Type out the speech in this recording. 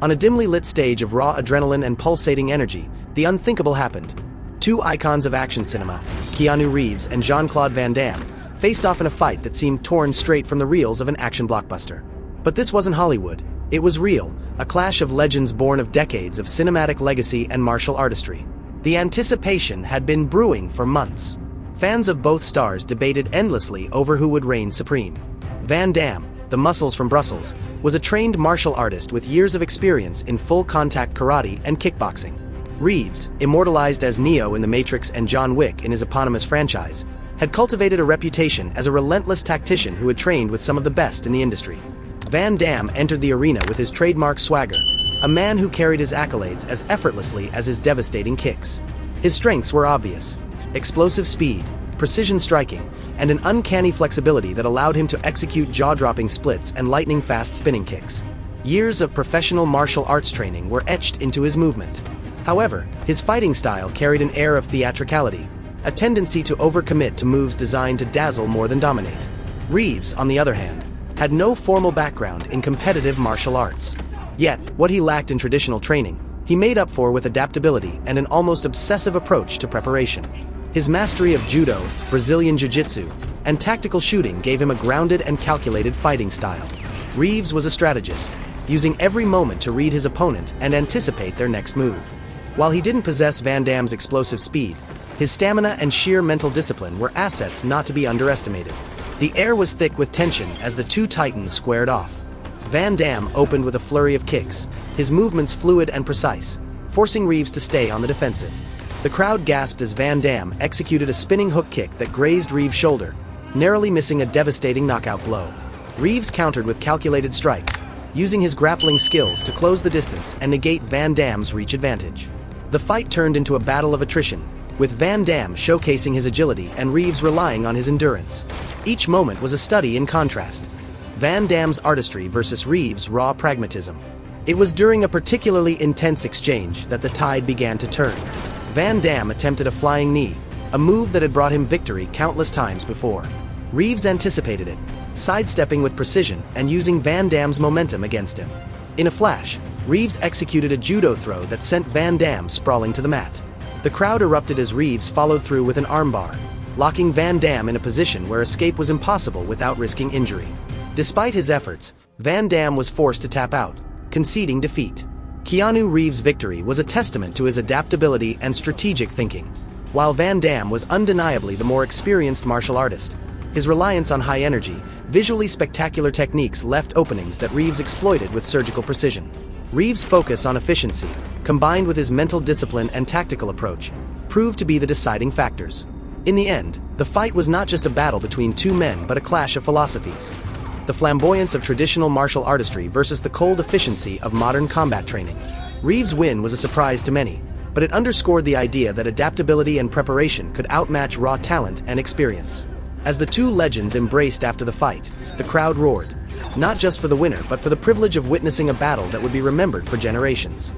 On a dimly lit stage of raw adrenaline and pulsating energy, the unthinkable happened. Two icons of action cinema, Keanu Reeves and Jean-Claude Van Damme, faced off in a fight that seemed torn straight from the reels of an action blockbuster. But this wasn't Hollywood. It was real, a clash of legends born of decades of cinematic legacy and martial artistry. The anticipation had been brewing for months. Fans of both stars debated endlessly over who would reign supreme. Van Damme, the muscles from Brussels, was a trained martial artist with years of experience in full-contact karate and kickboxing. Reeves, immortalized as Neo in The Matrix and John Wick in his eponymous franchise, had cultivated a reputation as a relentless tactician who had trained with some of the best in the industry. Van Damme entered the arena with his trademark swagger, a man who carried his accolades as effortlessly as his devastating kicks. His strengths were obvious: explosive speed, precision striking, and an uncanny flexibility that allowed him to execute jaw-dropping splits and lightning-fast spinning kicks. Years of professional martial arts training were etched into his movement. However, his fighting style carried an air of theatricality, a tendency to overcommit to moves designed to dazzle more than dominate. Reeves, on the other hand, had no formal background in competitive martial arts. Yet, what he lacked in traditional training, he made up for with adaptability and an almost obsessive approach to preparation. His mastery of judo, Brazilian jiu-jitsu, and tactical shooting gave him a grounded and calculated fighting style. Reeves was a strategist, using every moment to read his opponent and anticipate their next move. While he didn't possess Van Damme's explosive speed, his stamina and sheer mental discipline were assets not to be underestimated. The air was thick with tension as the two titans squared off. Van Damme opened with a flurry of kicks, his movements fluid and precise, forcing Reeves to stay on the defensive. The crowd gasped as Van Damme executed a spinning hook kick that grazed Reeves' shoulder, narrowly missing a devastating knockout blow. Reeves countered with calculated strikes, using his grappling skills to close the distance and negate Van Damme's reach advantage. The fight turned into a battle of attrition, with Van Damme showcasing his agility and Reeves relying on his endurance. Each moment was a study in contrast. Van Damme's artistry versus Reeves' raw pragmatism. It was during a particularly intense exchange that the tide began to turn. Van Damme attempted a flying knee, a move that had brought him victory countless times before. Reeves anticipated it, sidestepping with precision and using Van Damme's momentum against him. In a flash, Reeves executed a judo throw that sent Van Damme sprawling to the mat. The crowd erupted as Reeves followed through with an armbar, locking Van Damme in a position where escape was impossible without risking injury. Despite his efforts, Van Damme was forced to tap out, conceding defeat. Keanu Reeves' victory was a testament to his adaptability and strategic thinking. While Van Damme was undeniably the more experienced martial artist, his reliance on high-energy, visually spectacular techniques left openings that Reeves exploited with surgical precision. Reeves' focus on efficiency, combined with his mental discipline and tactical approach, proved to be the deciding factors. In the end, the fight was not just a battle between two men but a clash of philosophies. The flamboyance of traditional martial artistry versus the cold efficiency of modern combat training. Reeves' win was a surprise to many, but it underscored the idea that adaptability and preparation could outmatch raw talent and experience. As the two legends embraced after the fight, the crowd roared, not just for the winner but for the privilege of witnessing a battle that would be remembered for generations.